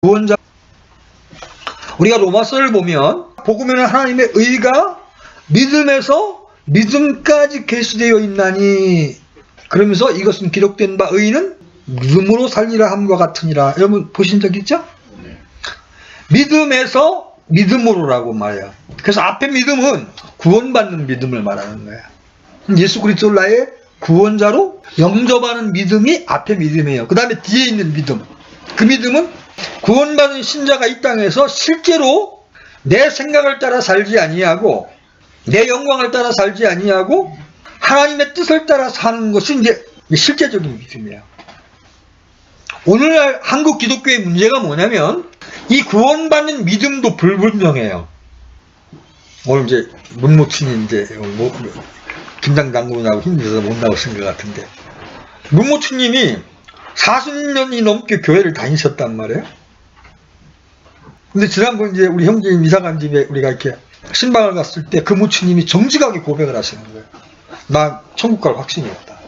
구원자. 우리가 로마서를 보면 복음에는 하나님의 의가 믿음에서 믿음까지 계수되어 있나니, 그러면서 이것은 기록된 바 의는 믿음으로 살리라 함과 같으니라. 여러분 보신 적 있죠? 믿음에서 믿음으로라고 말해요. 그래서 앞에 믿음은 구원받는 믿음을 말하는 거예요. 예수 그리스도를 나의 구원자로 영접하는 믿음이 앞에 믿음이에요. 그 다음에 뒤에 있는 믿음, 그 믿음은 구원받은 신자가 이 땅에서 실제로 내 생각을 따라 살지 아니하고 내 영광을 따라 살지 아니하고 하나님의 뜻을 따라 사는 것이 이제 실제적인 믿음이에요. 오늘날 한국 기독교의 문제가 뭐냐면 이 구원받는 믿음도 불분명해요. 오늘 이제 문모친이 이제 김장당구나고 힘들어서 못 나오신 것 같은데, 문모친님이 40년이 넘게 교회를 다니셨단 말이에요. 근데 지난번 이제 우리 형제님 이사간 집에 우리가 이렇게 신방을 갔을 때 그 모친님이 정직하게 고백을 하시는 거예요. 나 천국 갈 확신이 없다.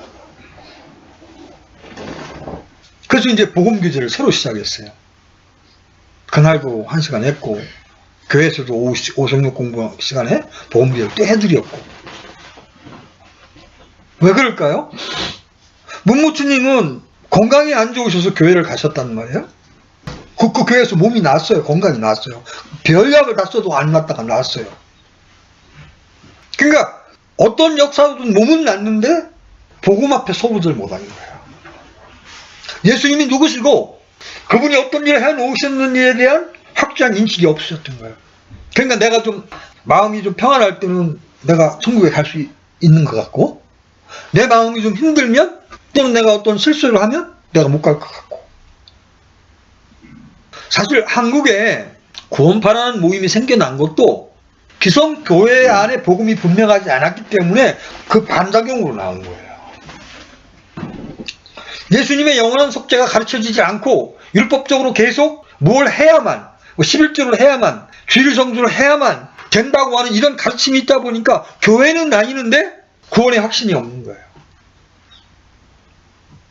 그래서 이제 복음교제를 새로 시작했어요. 그날도 1시간 했고, 교회에서도 오성역 공부 시간에 복음교제를 또 해드렸고. 왜 그럴까요? 문모치님은 건강이 안 좋으셔서 교회를 가셨단 말이에요. 그 교회에서 몸이 났어요. 건강이 났어요. 별약을 다 써도 안 났다가 났어요. 그러니까 어떤 역사든 몸은 났는데 복음 앞에 소부들 못하는 거예요. 예수님이 누구시고 그분이 어떤 일을 해놓으셨는지에 대한 확실한 인식이 없으셨던 거예요. 그러니까 내가 좀 마음이 좀 평안할 때는 내가 천국에 갈 수 있는 것 같고, 내 마음이 좀 힘들면 또는 내가 어떤 실수를 하면 내가 못 갈 것 같고. 사실 한국에 구원파라는 모임이 생겨난 것도 기성교회 안에 복음이 분명하지 않았기 때문에 그 반작용으로 나온 거예요. 예수님의 영원한 속죄가 가르쳐지지 않고 율법적으로 계속 뭘 해야만, 11조를 해야만, 주일 성수를 해야만 된다고 하는 이런 가르침이 있다 보니까 교회는 다니는데 구원의 확신이 없는 거예요.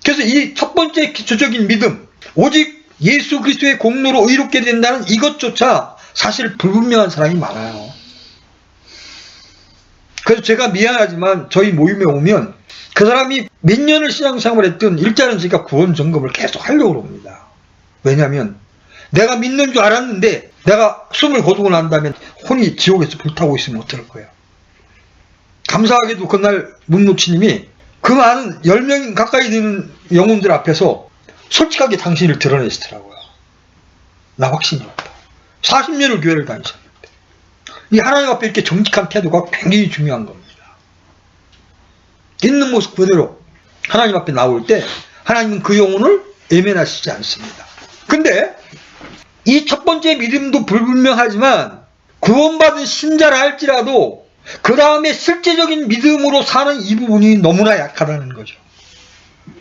그래서 이 첫 번째 기초적인 믿음, 오직 예수 그리스도의 공로로 의롭게 된다는 이것조차 사실 불분명한 사람이 많아요. 그래서 제가 미안하지만 저희 모임에 오면 그 사람이 몇 년을 신앙생활을 했든 일단은 제가 구원 점검을 계속 하려고 합니다. 왜냐하면 내가 믿는 줄 알았는데 내가 숨을 거두고 난 다음에 혼이 지옥에서 불타고 있으면 어떨 거예요. 감사하게도 그날 문노치님이 그 많은 10명 가까이 되는 영혼들 앞에서 솔직하게 당신을 드러내시더라고요. 나 확신이 없다. 40년을 교회를 다니셨는데. 이 하나님 앞에 이렇게 정직한 태도가 굉장히 중요한 겁니다. 있는 모습 그대로 하나님 앞에 나올 때 하나님은 그 영혼을 외면하시지 않습니다. 근데 이 첫 번째 믿음도 불분명하지만 구원받은 신자라 할지라도 그 다음에 실제적인 믿음으로 사는 이 부분이 너무나 약하다는 거죠.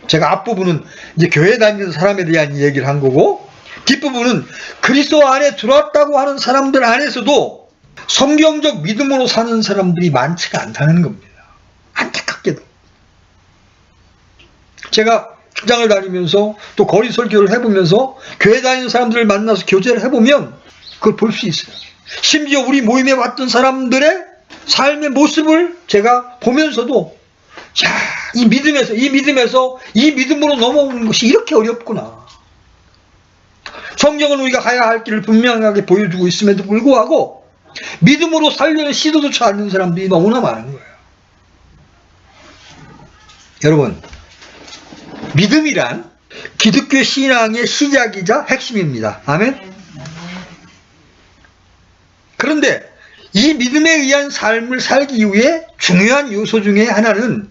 제가 앞부분은 이제 교회 다니는 사람에 대한 얘기를 한 거고, 뒷부분은 그리스도 안에 들어왔다고 하는 사람들 안에서도 성경적 믿음으로 사는 사람들이 많지가 않다는 겁니다. 안타깝게도. 제가 직장을 다니면서 또 거리 설교를 해보면서 교회 다니는 사람들을 만나서 교제를 해보면 그걸 볼 수 있어요. 심지어 우리 모임에 왔던 사람들의 삶의 모습을 제가 보면서도 야, 이 믿음으로 넘어오는 것이 이렇게 어렵구나. 성경은 우리가 가야 할 길을 분명하게 보여주고 있음에도 불구하고 믿음으로 살려는 시도조차 않는 사람들이 너무나 많은 거예요. 여러분, 믿음이란 기독교 신앙의 시작이자 핵심입니다. 아멘? 그런데 이 믿음에 의한 삶을 살기 위해 중요한 요소 중에 하나는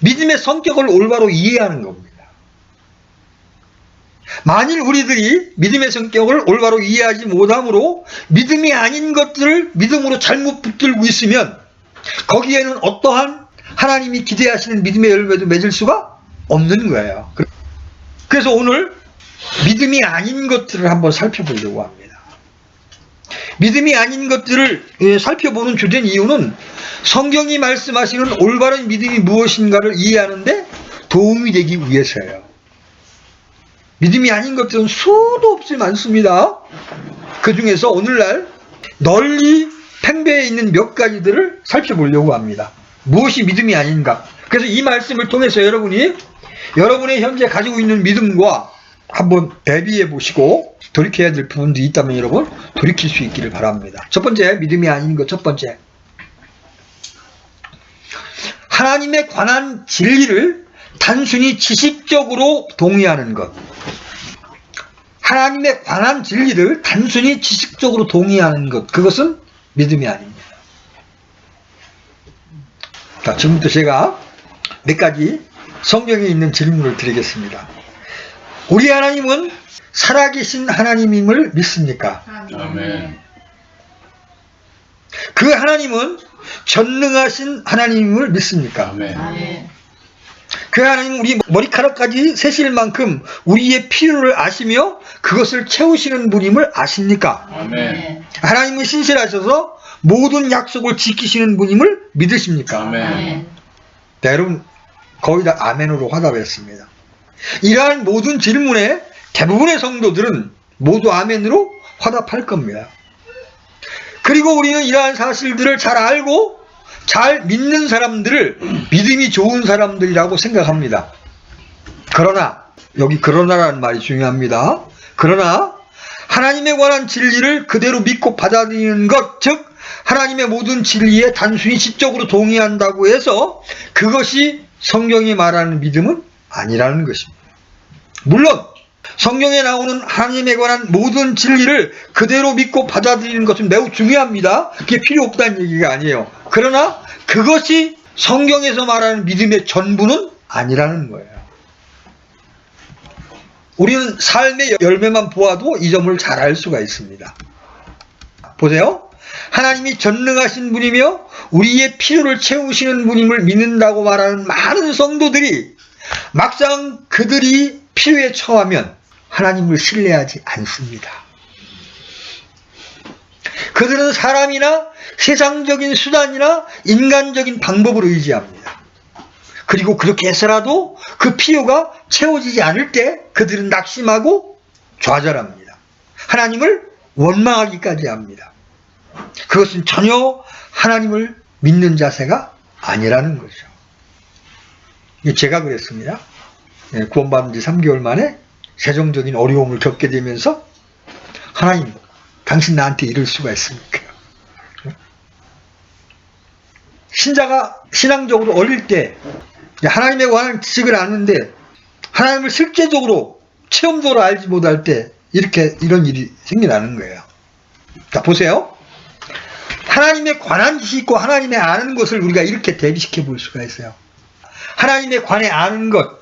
믿음의 성격을 올바로 이해하는 겁니다. 만일 우리들이 믿음의 성격을 올바로 이해하지 못함으로 믿음이 아닌 것들을 믿음으로 잘못 붙들고 있으면 거기에는 어떠한 하나님이 기대하시는 믿음의 열매도 맺을 수가 없는 거예요. 그래서 오늘 믿음이 아닌 것들을 한번 살펴보려고 합니다. 믿음이 아닌 것들을 살펴보는 주된 이유는 성경이 말씀하시는 올바른 믿음이 무엇인가를 이해하는데 도움이 되기 위해서예요. 믿음이 아닌 것들은 수도 없이 많습니다. 그 중에서 오늘날 널리 팽배해 있는 몇 가지들을 살펴보려고 합니다. 무엇이 믿음이 아닌가? 그래서 이 말씀을 통해서 여러분이 여러분의 현재 가지고 있는 믿음과 한번 대비해 보시고 돌이켜야 될 부분도 있다면 여러분 돌이킬 수 있기를 바랍니다. 첫 번째, 믿음이 아닌 것 첫 번째. 하나님에 관한 진리를 단순히 지식적으로 동의하는 것. 하나님에 관한 진리를 단순히 지식적으로 동의하는 것. 그것은 믿음이 아닙니다. 자, 지금부터 제가 몇 가지 성경에 있는 질문을 드리겠습니다. 우리 하나님은 살아계신 하나님임을 믿습니까? 아멘. 그 하나님은 전능하신 하나님임을 믿습니까? 아멘. 그 하나님은 우리 머리카락까지 세실 만큼 우리의 필요를 아시며 그것을 채우시는 분임을 아십니까? 아멘. 하나님은 신실하셔서 모든 약속을 지키시는 분임을 믿으십니까? 아멘. 네, 여러분 거의 다 아멘으로 화답했습니다. 이러한 모든 질문에 대부분의 성도들은 모두 아멘으로 화답할 겁니다. 그리고 우리는 이러한 사실들을 잘 알고 잘 믿는 사람들을 믿음이 좋은 사람들이라고 생각합니다. 그러나 여기 그러나라는 말이 중요합니다. 그러나 하나님에 관한 진리를 그대로 믿고 받아들이는 것, 즉 하나님의 모든 진리에 단순히 지적으로 동의한다고 해서 그것이 성경이 말하는 믿음은 아니라는 것입니다. 물론 성경에 나오는 하나님에 관한 모든 진리를 그대로 믿고 받아들이는 것은 매우 중요합니다. 그게 필요 없다는 얘기가 아니에요. 그러나 그것이 성경에서 말하는 믿음의 전부는 아니라는 거예요. 우리는 삶의 열매만 보아도 이 점을 잘 알 수가 있습니다. 보세요. 하나님이 전능하신 분이며 우리의 필요를 채우시는 분임을 믿는다고 말하는 많은 성도들이 막상 그들이 필요에 처하면 하나님을 신뢰하지 않습니다. 그들은 사람이나 세상적인 수단이나 인간적인 방법을 의지합니다. 그리고 그렇게 해서라도 그 필요가 채워지지 않을 때 그들은 낙심하고 좌절합니다. 하나님을 원망하기까지 합니다. 그것은 전혀 하나님을 믿는 자세가 아니라는 거죠. 제가 그랬습니다. 구원받은 지 3개월 만에 세정적인 어려움을 겪게 되면서 하나님, 당신 나한테 이럴 수가 있습니까? 신자가 신앙적으로 어릴 때 하나님에 관한 지식을 아는데 하나님을 실제적으로 체험적으로 알지 못할 때 이런 일이 생겨나는 거예요. 자, 보세요. 하나님에 관한 지식과 하나님의 아는 것을 우리가 이렇게 대비시켜 볼 수가 있어요. 하나님에 관해 아는 것,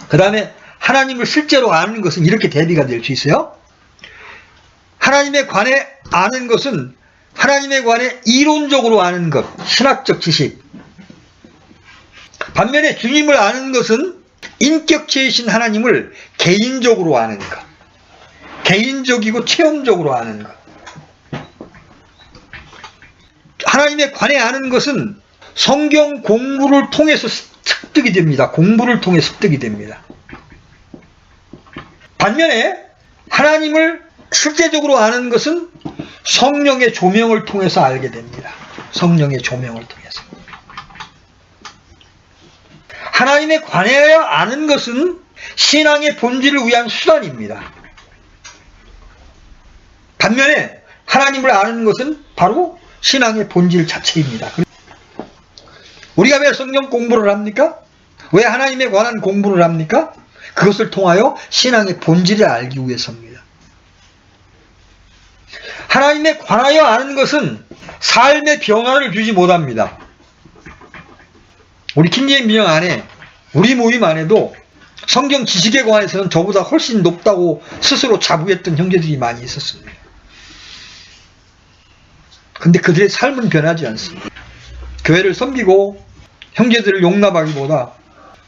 그 다음에 하나님을 실제로 아는 것은 이렇게 대비가 될 수 있어요. 하나님에 관해 아는 것은 하나님에 관해 이론적으로 아는 것, 신학적 지식. 반면에 주님을 아는 것은 인격체이신 하나님을 개인적으로 아는 것, 개인적이고 체험적으로 아는 것. 하나님에 관해 아는 것은 성경 공부를 통해서 습득이 됩니다. 공부를 통해 습득이 됩니다. 반면에 하나님을 실제적으로 아는 것은 성령의 조명을 통해서 알게 됩니다. 성령의 조명을 통해서. 하나님에 관하여 아는 것은 신앙의 본질을 위한 수단입니다. 반면에 하나님을 아는 것은 바로 신앙의 본질 자체입니다. 우리가 왜 성경 공부를 합니까? 왜 하나님에 관한 공부를 합니까? 그것을 통하여 신앙의 본질을 알기 위해서입니다. 하나님에 관하여 아는 것은 삶의 변화를 주지 못합니다. 우리 킹제임 민영 안에 우리 모임 안에도 성경 지식에 관해서는 저보다 훨씬 높다고 스스로 자부했던 형제들이 많이 있었습니다. 근데 그들의 삶은 변하지 않습니다. 교회를 섬기고 형제들을 용납하기보다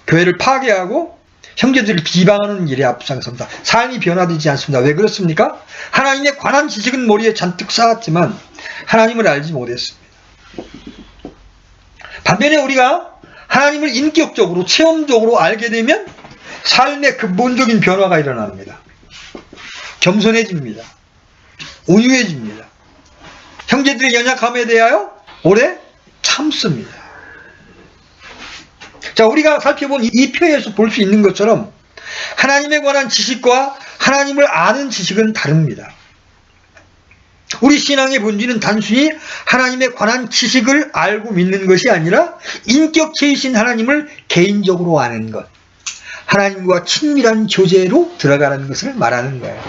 교회를 파괴하고 형제들을 비방하는 일에 앞장섭니다. 삶이 변화되지 않습니다. 왜 그렇습니까? 하나님에 관한 지식은 머리에 잔뜩 쌓았지만 하나님을 알지 못했습니다. 반면에 우리가 하나님을 인격적으로 체험적으로 알게 되면 삶의 근본적인 변화가 일어납니다. 겸손해집니다. 온유해집니다. 형제들의 연약함에 대하여 오래 참습니다. 자, 우리가 살펴본 이 표에서 볼 수 있는 것처럼 하나님에 관한 지식과 하나님을 아는 지식은 다릅니다. 우리 신앙의 본질은 단순히 하나님에 관한 지식을 알고 믿는 것이 아니라 인격체이신 하나님을 개인적으로 아는 것, 하나님과 친밀한 교제로 들어가는 것을 말하는 거예요.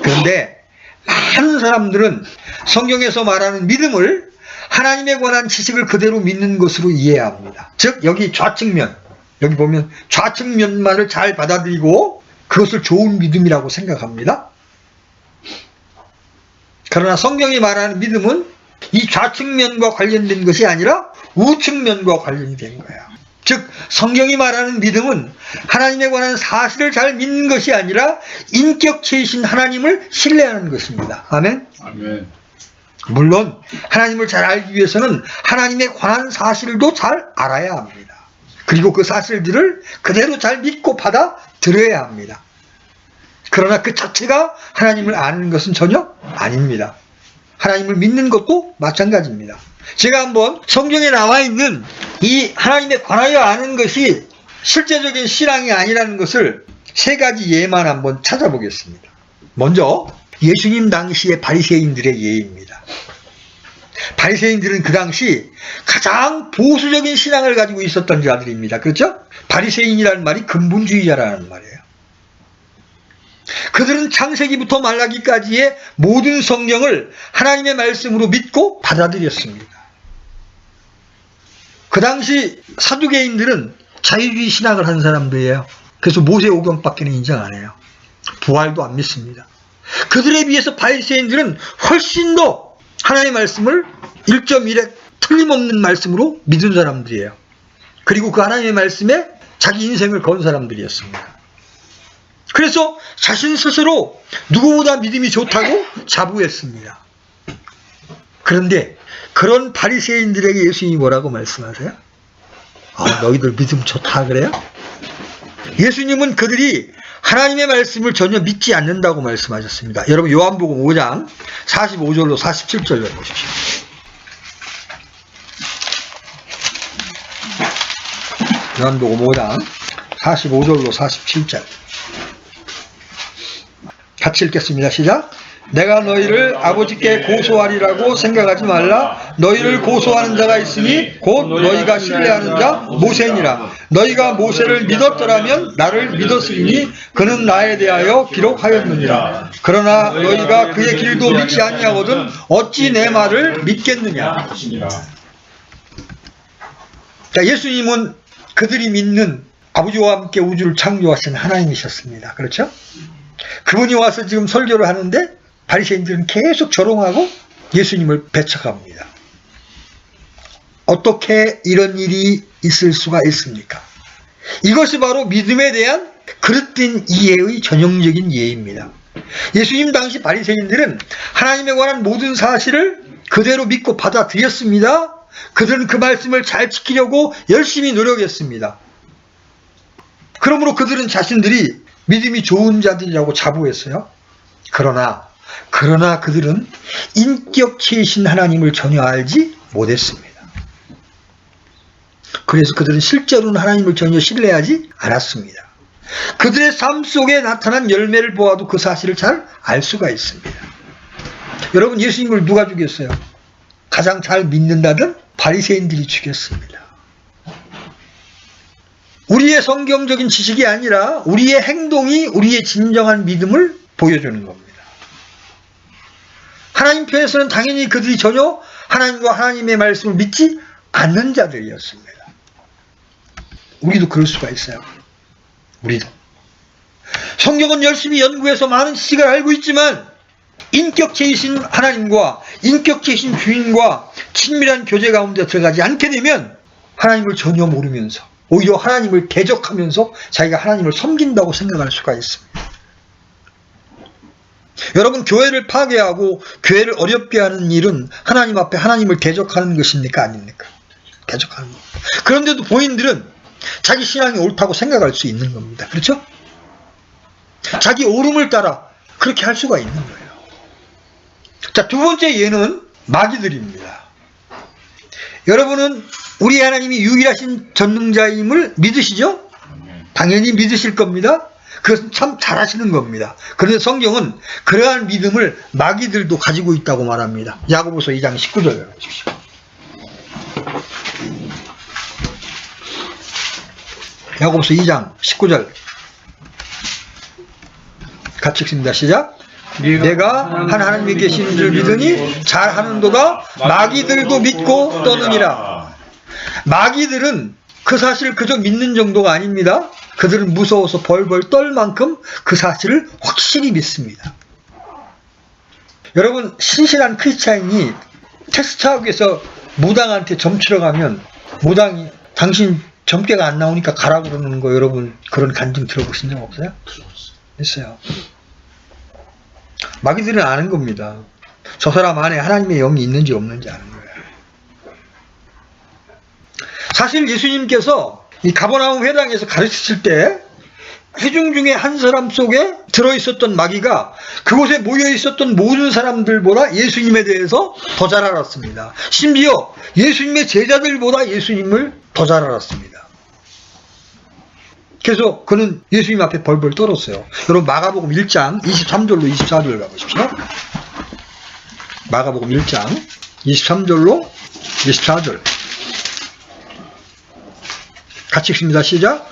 그런데 많은 사람들은 성경에서 말하는 믿음을 하나님에 관한 지식을 그대로 믿는 것으로 이해합니다. 즉 여기 좌측면, 여기 보면 좌측면만을 잘 받아들이고 그것을 좋은 믿음이라고 생각합니다. 그러나 성경이 말하는 믿음은 이 좌측면과 관련된 것이 아니라 우측면과 관련이 된 거예요. 즉 성경이 말하는 믿음은 하나님에 관한 사실을 잘 믿는 것이 아니라 인격체이신 하나님을 신뢰하는 것입니다. 아멘? 아멘. 물론 하나님을 잘 알기 위해서는 하나님에 관한 사실도 잘 알아야 합니다. 그리고 그 사실들을 그대로 잘 믿고 받아들여야 합니다. 그러나 그 자체가 하나님을 아는 것은 전혀 아닙니다. 하나님을 믿는 것도 마찬가지입니다. 제가 한번 성경에 나와 있는 이 하나님에 관하여 아는 것이 실제적인 신앙이 아니라는 것을 세 가지 예만 한번 찾아보겠습니다. 먼저 예수님 당시의 바리새인들의 예입니다. 바리새인들은 그 당시 가장 보수적인 신앙을 가지고 있었던 자들입니다. 그렇죠? 바리새인이라는 말이 근본주의자라는 말이에요. 그들은 창세기부터 말라기까지의 모든 성경을 하나님의 말씀으로 믿고 받아들였습니다. 그 당시 사두개인들은 자유주의 신학을 한 사람들이에요. 그래서 모세오경밖에 인정 안 해요. 부활도 안 믿습니다. 그들에 비해서 바리새인들은 훨씬 더 하나님의 말씀을 1.1에 틀림없는 말씀으로 믿은 사람들이에요. 그리고 그 하나님의 말씀에 자기 인생을 건 사람들이었습니다. 그래서 자신 스스로 누구보다 믿음이 좋다고 자부했습니다. 그런데 그런 바리새인들에게 예수님이 뭐라고 말씀하세요? 너희들 믿음 좋다 그래요? 예수님은 그들이 하나님의 말씀을 전혀 믿지 않는다고 말씀하셨습니다. 여러분 요한복음 5장 45절로 47절로 보십시오. 요한복음 5장 45절로 47절 같이 읽겠습니다. 시작. 내가 너희를 아버지께 고소하리라고 생각하지 말라. 너희를 고소하는 자가 있으니 곧 너희가 신뢰하는 자 모세니라. 너희가 모세를 믿었더라면 나를 믿었으니 그는 나에 대하여 기록하였느니라. 그러나 너희가 그의 길도 믿지 아니하거든 어찌 내 말을 믿겠느냐. 자, 예수님은 그들이 믿는 아버지와 함께 우주를 창조하신 하나님이셨습니다. 그렇죠? 그분이 와서 지금 설교를 하는데 바리새인들은 계속 조롱하고 예수님을 배척합니다. 어떻게 이런 일이 있을 수가 있습니까? 이것이 바로 믿음에 대한 그릇된 이해의 전형적인 예입니다. 예수님 당시 바리새인들은 하나님에 관한 모든 사실을 그대로 믿고 받아들였습니다. 그들은 그 말씀을 잘 지키려고 열심히 노력했습니다. 그러므로 그들은 자신들이 믿음이 좋은 자들이라고 자부했어요. 그러나 그들은 인격체이신 하나님을 전혀 알지 못했습니다. 그래서 그들은 실제로는 하나님을 전혀 신뢰하지 않았습니다. 그들의 삶 속에 나타난 열매를 보아도 그 사실을 잘 알 수가 있습니다. 여러분 예수님을 누가 죽였어요? 가장 잘 믿는다던 바리새인들이 죽였습니다. 우리의 성경적인 지식이 아니라 우리의 행동이 우리의 진정한 믿음을 보여주는 겁니다. 하나님 편에서는 당연히 그들이 전혀 하나님과 하나님의 말씀을 믿지 않는 자들이었습니다. 우리도 그럴 수가 있어요. 우리도. 성경은 열심히 연구해서 많은 지식을 알고 있지만 인격체이신 하나님과 인격체이신 주인과 친밀한 교제 가운데 들어가지 않게 되면 하나님을 전혀 모르면서 오히려 하나님을 대적하면서 자기가 하나님을 섬긴다고 생각할 수가 있습니다. 여러분 교회를 파괴하고 교회를 어렵게 하는 일은 하나님 앞에 하나님을 대적하는 것입니까? 아닙니까? 대적하는 것. 그런데도 본인들은 자기 신앙이 옳다고 생각할 수 있는 겁니다. 그렇죠? 자기 옳음을 따라 그렇게 할 수가 있는 거예요. 자, 두 번째 예는 마귀들입니다. 여러분은 우리 하나님이 유일하신 전능자임을 믿으시죠? 당연히 믿으실 겁니다. 그것은 참 잘하시는 겁니다. 그런데 성경은 그러한 믿음을 마귀들도 가지고 있다고 말합니다. 야고보서 2장 19절 보십시오. 야고보서 2장 19절 같이 읽습니다. 시작. 내가 한 하나님이 계시는 줄 믿으니 잘하는도다. 마귀들도 믿고 떠느니라. 마귀들은 그 사실을 그저 믿는 정도가 아닙니다. 그들은 무서워서 벌벌 떨 만큼 그 사실을 확실히 믿습니다. 여러분, 신실한 크리스찬이 테스트하우스에서 무당한테 점치러 가면 무당이 당신 점괘가 안 나오니까 가라 그러는 거, 여러분 그런 간증 들어보신 적 없어요? 있어요. 마귀들은 아는 겁니다. 저 사람 안에 하나님의 영이 있는지 없는지 아는 거예요. 사실 예수님께서 이 가버나움 회당에서 가르치실 때 회중 중에 한 사람 속에 들어있었던 마귀가 그곳에 모여있었던 모든 사람들보다 예수님에 대해서 더 잘 알았습니다. 심지어 예수님의 제자들보다 예수님을 더 잘 알았습니다. 그래서 그는 예수님 앞에 벌벌 떨었어요. 여러분, 마가복음 1장 23절로 24절 가보십시오. 마가복음 1장 23절로 24절 같이 읽습니다. 시작.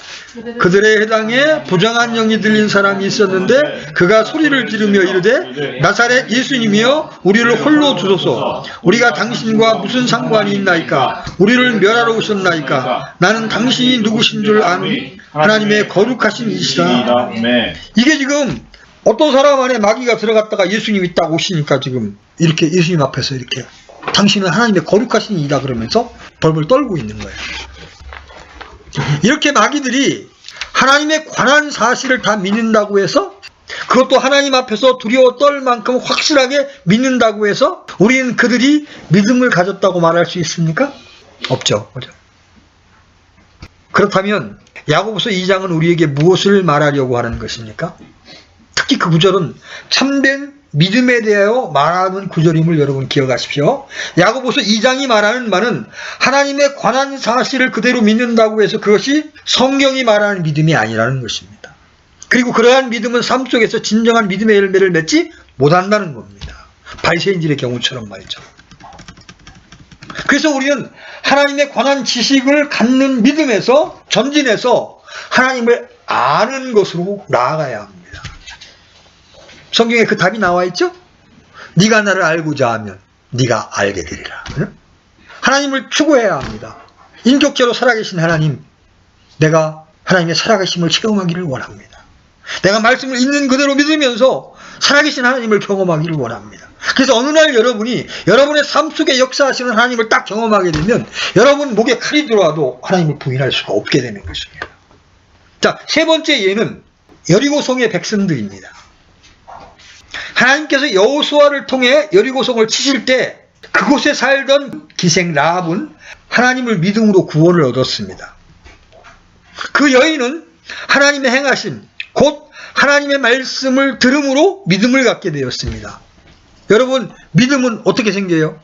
그들의 회당에 부정한 영이 들린 사람이 있었는데 그가 소리를 지르며 이르되 나사렛 예수님이여 우리를 홀로 두소서. 우리가 당신과 무슨 상관이 있나이까? 우리를 멸하러 오셨나이까? 나는 당신이 누구신 줄 아노니 하나님의 거룩하신 이시라. 이게 지금 어떤 사람 안에 마귀가 들어갔다가 예수님이 딱 오시니까 지금 이렇게 예수님 앞에서 이렇게 당신은 하나님의 거룩하신 이다 그러면서 벌벌 떨고 있는 거예요. 이렇게 마귀들이 하나님에 관한 사실을 다 믿는다고 해서, 그것도 하나님 앞에서 두려워 떨 만큼 확실하게 믿는다고 해서 우리는 그들이 믿음을 가졌다고 말할 수 있습니까? 없죠. 그렇죠? 그렇다면 야고보서 2장은 우리에게 무엇을 말하려고 하는 것입니까? 특히 그 구절은 참된 믿음에 대하여 말하는 구절임을 여러분 기억하십시오. 야고보서 2장이 말하는 바는 하나님에 관한 사실을 그대로 믿는다고 해서 그것이 성경이 말하는 믿음이 아니라는 것입니다. 그리고 그러한 믿음은 삶 속에서 진정한 믿음의 열매를 맺지 못한다는 겁니다. 바리새인들의 경우처럼 말이죠. 그래서 우리는 하나님에 관한 지식을 갖는 믿음에서 전진해서 하나님을 아는 것으로 나아가야 합니다. 성경에 그 답이 나와 있죠? 네가 나를 알고자 하면 네가 알게 되리라. 하나님을 추구해야 합니다. 인격적으로 살아계신 하나님, 내가 하나님의 살아계심을 체험하기를 원합니다. 내가 말씀을 있는 그대로 믿으면서 살아계신 하나님을 경험하기를 원합니다. 그래서 어느 날 여러분이 여러분의 삶 속에 역사하시는 하나님을 딱 경험하게 되면 여러분 목에 칼이 들어와도 하나님을 부인할 수가 없게 되는 것입니다. 자, 세 번째 예는 여리고성의 백성들입니다. 하나님께서 여호수아를 통해 여리고성을 치실 때 그곳에 살던 기생 라합은 하나님을 믿음으로 구원을 얻었습니다. 그 여인은 하나님의 행하심, 곧 하나님의 말씀을 들음으로 믿음을 갖게 되었습니다. 여러분, 믿음은 어떻게 생겨요?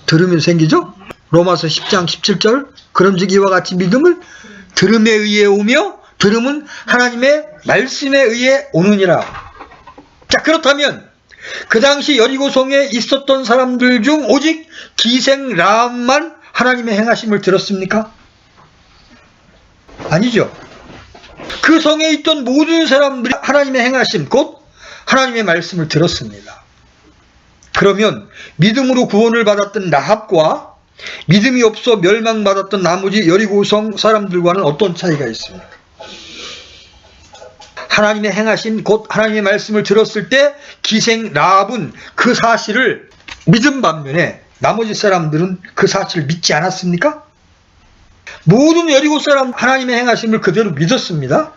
들으면 생기죠? 로마서 10장 17절, 그런즉 이와 같이 믿음을 들음에 의해 오며 들음은 하나님의 말씀에 의해 오느니라. 자, 그렇다면 그 당시 여리고성에 있었던 사람들 중 오직 기생 라합만 하나님의 행하심을 들었습니까? 아니죠. 그 성에 있던 모든 사람들이 하나님의 행하심, 곧 하나님의 말씀을 들었습니다. 그러면 믿음으로 구원을 받았던 라합과 믿음이 없어 멸망받았던 나머지 여리고성 사람들과는 어떤 차이가 있습니까? 하나님의 행하신 곧 하나님의 말씀을 들었을 때 기생 라합은 그 사실을 믿은 반면에 나머지 사람들은 그 사실을 믿지 않았습니까? 모든 여리고 사람 하나님의 행하심을 그대로 믿었습니다.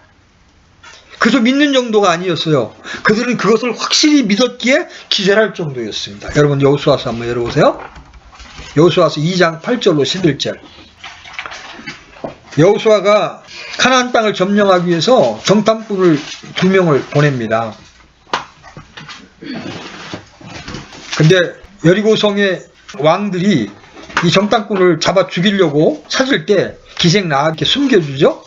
그저 믿는 정도가 아니었어요. 그들은 그것을 확실히 믿었기에 기절할 정도였습니다. 여러분, 여호수아서 한번 열어보세요. 여호수아서 2장 8절로 11절 여호수아가 가나안 땅을 점령하기 위해서 정탐꾼을 2명을 보냅니다. 근데 여리고성의 왕들이 이 정탐꾼을 잡아 죽이려고 찾을 때 기생나합에게 숨겨주죠.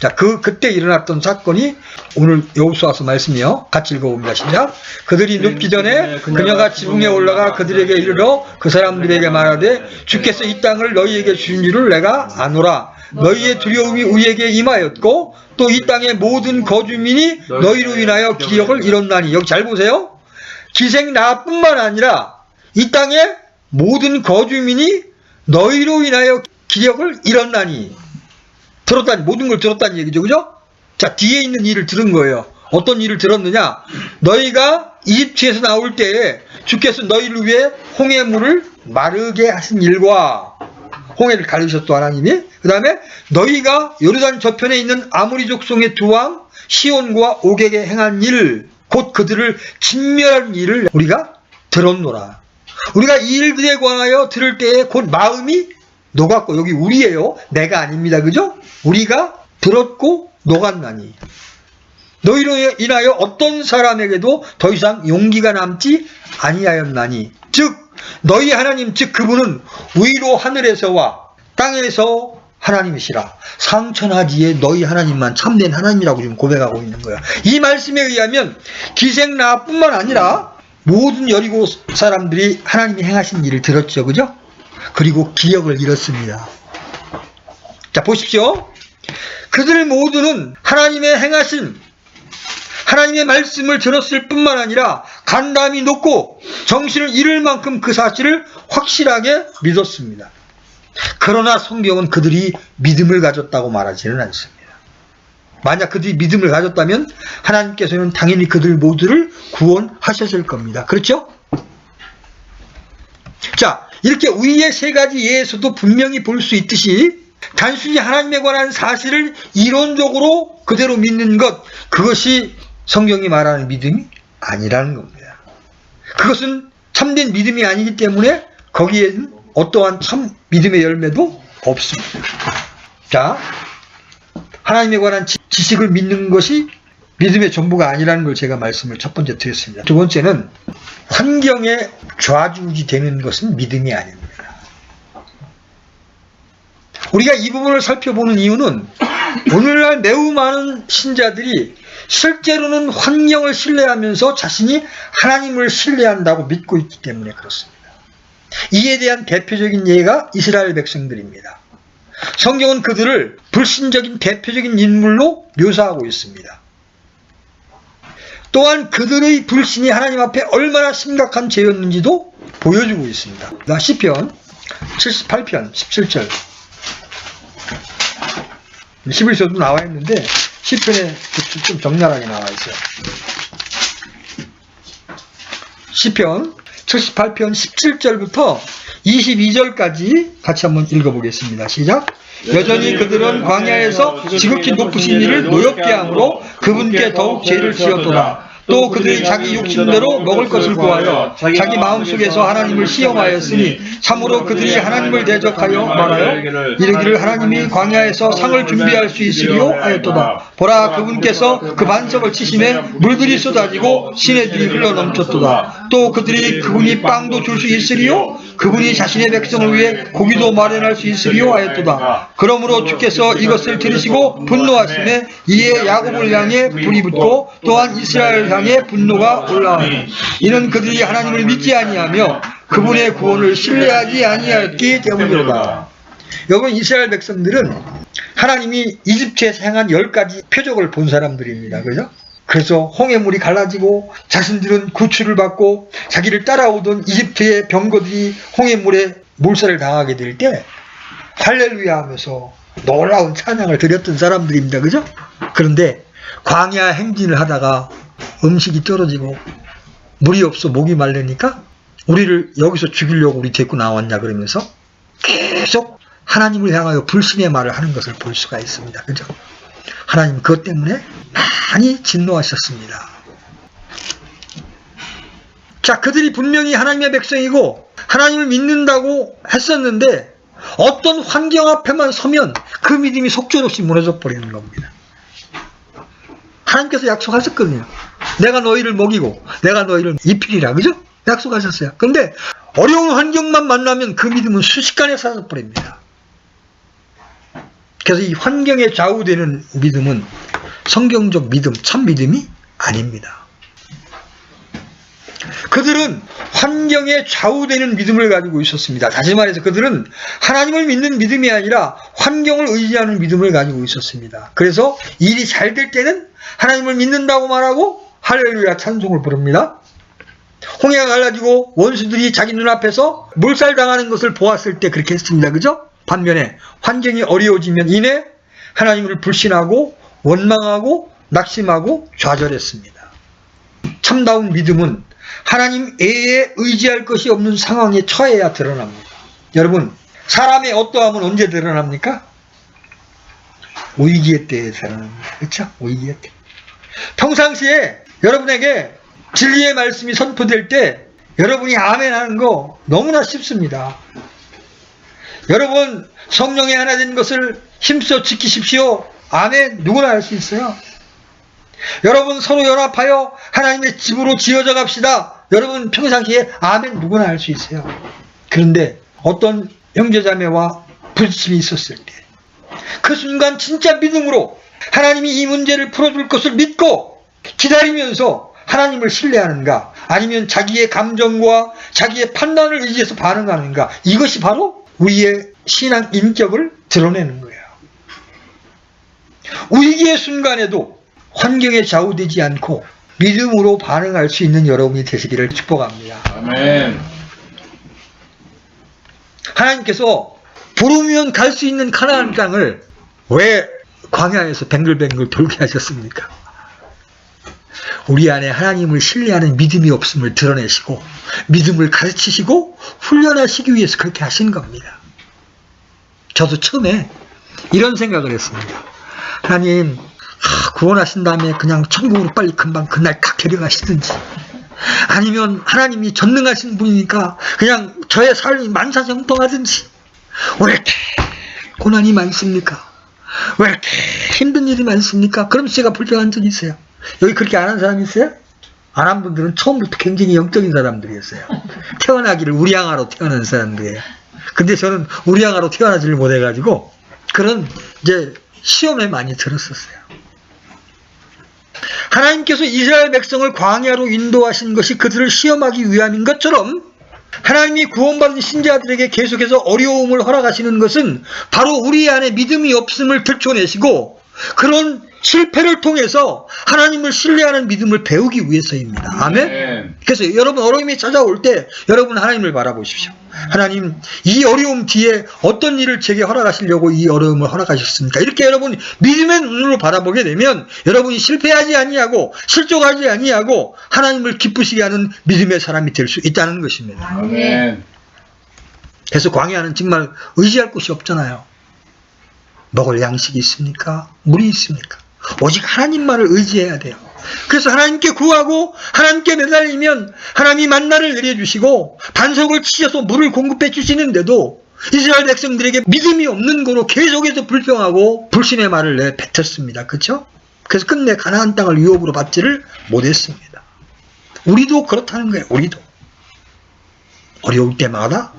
자, 그때 일어났던 사건이 오늘 여호수아서 말씀이요. 같이 읽어봅니다. 시작. 그들이 눕기 전에 그녀가 지붕에 올라가 그들에게 이르러 그 사람들에게 말하되 주께서 이 땅을 너희에게 주신 줄을 내가 아노라. 너희의 두려움이 우리에게 임하였고 또 이 땅의 모든 거주민이 너희로 인하여 기력을 잃었나니. 여기 잘 보세요. 기생나뿐만 아니라 이 땅의 모든 거주민이 너희로 인하여 기력을 잃었나니. 들었다니, 모든 걸 들었다는 얘기죠. 그죠? 자, 뒤에 있는 일을 들은 거예요. 어떤 일을 들었느냐? 너희가 이집트에서 나올 때에 주께서 너희를 위해 홍해물을 마르게 하신 일과, 홍해를 가르셨도 하나님이, 그 다음에 너희가 요르단 저편에 있는 아모리 족속의 두 왕 시온과 옥에게 행한 일, 곧 그들을 진멸한 일을 우리가 들었노라. 우리가 이 일들에 관하여 들을 때에 곧 마음이 녹았고, 여기 우리예요. 내가 아닙니다. 그죠? 우리가 들었고 녹았나니. 너희로 인하여 어떤 사람에게도 더 이상 용기가 남지 아니하였나니. 즉 너희 하나님, 즉 그분은 위로 하늘에서와 땅에서 하나님이시라. 상천하지에 너희 하나님만 참된 하나님이라고 지금 고백하고 있는 거야. 이 말씀에 의하면 기생나뿐만 아니라 모든 여리고 사람들이 하나님이 행하신 일을 들었죠. 그죠? 그리고 기억을 잃었습니다. 자, 보십시오. 그들 모두는 하나님의 행하신 하나님의 말씀을 들었을 뿐만 아니라 간담이 높고 정신을 잃을 만큼 그 사실을 확실하게 믿었습니다. 그러나 성경은 그들이 믿음을 가졌다고 말하지는 않습니다. 만약 그들이 믿음을 가졌다면 하나님께서는 당연히 그들 모두를 구원하셨을 겁니다. 그렇죠? 자, 이렇게 위의 세 가지 예에서도 분명히 볼 수 있듯이 단순히 하나님에 관한 사실을 이론적으로 그대로 믿는 것, 그것이 성경이 말하는 믿음이 아니라는 겁니다. 그것은 참된 믿음이 아니기 때문에 거기에는 어떠한 참 믿음의 열매도 없습니다. 자, 하나님에 관한 지식을 믿는 것이 믿음의 전부가 아니라는 걸 제가 말씀을 첫 번째 드렸습니다. 두 번째는 환경에 좌지우지 되는 것은 믿음이 아닙니다. 우리가 이 부분을 살펴보는 이유는 오늘날 매우 많은 신자들이 실제로는 환경을 신뢰하면서 자신이 하나님을 신뢰한다고 믿고 있기 때문에 그렇습니다. 이에 대한 대표적인 예가 이스라엘 백성들입니다. 성경은 그들을 불신적인 대표적인 인물로 묘사하고 있습니다. 또한 그들의 불신이 하나님 앞에 얼마나 심각한 죄였는지도 보여주고 있습니다. 시편 78편 17절 11절도 나와 있는데 시편에 좀 적나라하게 나와 있어요. 시편 78편 17절부터 22절까지 같이 한번 읽어보겠습니다. 시작. 여전히 그들은 광야에서 지극히 높으신 이를 노엽게 함으로 그분께 더욱 죄를 지었도다. 또 그들이 자기 욕심대로 먹을 것을 구하여 자기 마음속에서 하나님을 시험하였으니 참으로 그들이 하나님을 대적하여 말하여 이르기를 하나님이 광야에서 상을 준비할 수 있으리요 하였도다. 보라, 그분께서 그 반석을 치심에 물들이 쏟아지고 시내들이 흘러넘쳤도다. 또 그들이 그분이 빵도 줄 수 있으리요 그분이 자신의 백성을 위해 고기도 마련할 수 있으리요 하였도다. 그러므로 주께서 이것을 들으시고 분노하심에 이에 야곱을 향해 불이 붙고 또한 이스라엘을 향해 분노가 올라오니 이는 그들이 하나님을 믿지 아니하며 그분의 구원을 신뢰하지 아니하였기 때문이로다. 여러분, 이스라엘 백성들은 하나님이 이집트에서 행한 10가지 표적을 본 사람들입니다. 그죠? 그래서 홍해물이 갈라지고 자신들은 구출을 받고 자기를 따라오던 이집트의 병거들이 홍해물에 몰살을 당하게 될 때 할렐루야 하면서 놀라운 찬양을 드렸던 사람들입니다. 그죠? 그런데 광야 행진을 하다가 음식이 떨어지고 물이 없어 목이 마르니까 우리를 여기서 죽이려고 우리 데리고 나왔냐 그러면서 계속 하나님을 향하여 불신의 말을 하는 것을 볼 수가 있습니다. 그죠? 하나님 그것 때문에 많이 진노하셨습니다. 자, 그들이 분명히 하나님의 백성이고 하나님을 믿는다고 했었는데 어떤 환경 앞에만 서면 그 믿음이 속절없이 무너져 버리는 겁니다. 하나님께서 약속하셨거든요. 내가 너희를 먹이고 내가 너희를 입히리라. 그죠? 약속하셨어요. 근데 어려운 환경만 만나면 그 믿음은 순식간에 사라져버립니다. 그래서 이 환경에 좌우되는 믿음은 성경적 믿음, 참 믿음이 아닙니다. 그들은 환경에 좌우되는 믿음을 가지고 있었습니다. 다시 말해서 그들은 하나님을 믿는 믿음이 아니라 환경을 의지하는 믿음을 가지고 있었습니다. 그래서 일이 잘 될 때는 하나님을 믿는다고 말하고 할렐루야 찬송을 부릅니다. 홍해가 갈라지고 원수들이 자기 눈앞에서 몰살당하는 것을 보았을 때 그렇게 했습니다. 그죠? 반면에 환경이 어려워지면 이내 하나님을 불신하고 원망하고 낙심하고 좌절했습니다. 참다운 믿음은 하나님 외에 의지할 것이 없는 상황에 처해야 드러납니다. 여러분, 사람의 어떠함은 언제 드러납니까? 위기의 때에 드러납니다. 그렇죠? 위기의 때. 평상시에 여러분에게 진리의 말씀이 선포될 때 여러분이 아멘 하는 거 너무나 쉽습니다. 여러분 성령의 하나 된 것을 힘써 지키십시오. 아멘. 누구나 할 수 있어요. 여러분 서로 연합하여 하나님의 집으로 지어져 갑시다. 여러분 평상시에 아멘. 누구나 할 수 있어요. 그런데 어떤 형제자매와 부딪힘이 있었을 때 그 순간 진짜 믿음으로 하나님이 이 문제를 풀어줄 것을 믿고 기다리면서 하나님을 신뢰하는가, 아니면 자기의 감정과 자기의 판단을 의지해서 반응하는가, 이것이 바로 우리의 신앙 인격을 드러내는 거예요. 위기의 순간에도 환경에 좌우되지 않고 믿음으로 반응할 수 있는 여러분이 되시기를 축복합니다. 아멘. 하나님께서 부르면 갈 수 있는 가나안 땅을 왜 광야에서 뱅글뱅글 돌게 하셨습니까? 우리 안에 하나님을 신뢰하는 믿음이 없음을 드러내시고 믿음을 가르치시고 훈련하시기 위해서 그렇게 하신 겁니다. 저도 처음에 이런 생각을 했습니다. 하나님, 구원하신 다음에 그냥 천국으로 빨리 금방 그날 딱 데려가시든지, 아니면 하나님이 전능하신 분이니까 그냥 저의 삶이 만사형통하든지, 왜 이렇게 고난이 많습니까? 왜 이렇게 힘든 일이 많습니까? 그럼 제가 불평한 적이 있어요. 여기 그렇게 안 한 사람이 있어요? 안 한 분들은 처음부터 굉장히 영적인 사람들이었어요. 태어나기를 우리양아로 태어난 사람들이에요. 근데 저는 우리양아로 태어나지를 못해가지고 그런 이제 시험에 많이 들었었어요. 하나님께서 이스라엘 백성을 광야로 인도하신 것이 그들을 시험하기 위함인 것처럼 하나님이 구원받은 신자들에게 계속해서 어려움을 허락하시는 것은 바로 우리 안에 믿음이 없음을 들춰내시고 그런 실패를 통해서 하나님을 신뢰하는 믿음을 배우기 위해서입니다. 아멘? 그래서 여러분 어려움이 찾아올 때 여러분 하나님을 바라보십시오. 하나님, 이 어려움 뒤에 어떤 일을 제게 허락하시려고 이 어려움을 허락하셨습니까? 이렇게 여러분 믿음의 눈으로 바라보게 되면 여러분이 실패하지 아니하고 실족하지 아니하고 하나님을 기쁘시게 하는 믿음의 사람이 될 수 있다는 것입니다. 아멘. 그래서 광야는 정말 의지할 곳이 없잖아요. 먹을 양식이 있습니까? 물이 있습니까? 오직 하나님만을 의지해야 돼요. 그래서 하나님께 구하고 하나님께 매달리면 하나님이 만나를 내려주시고 반석을 치셔서 물을 공급해 주시는데도 이스라엘 백성들에게 믿음이 없는 거로 계속해서 불평하고 불신의 말을 내뱉었습니다. 그렇죠? 그래서 끝내 가나안 땅을 유업으로 받지를 못했습니다. 우리도 그렇다는 거예요. 우리도 어려울 때마다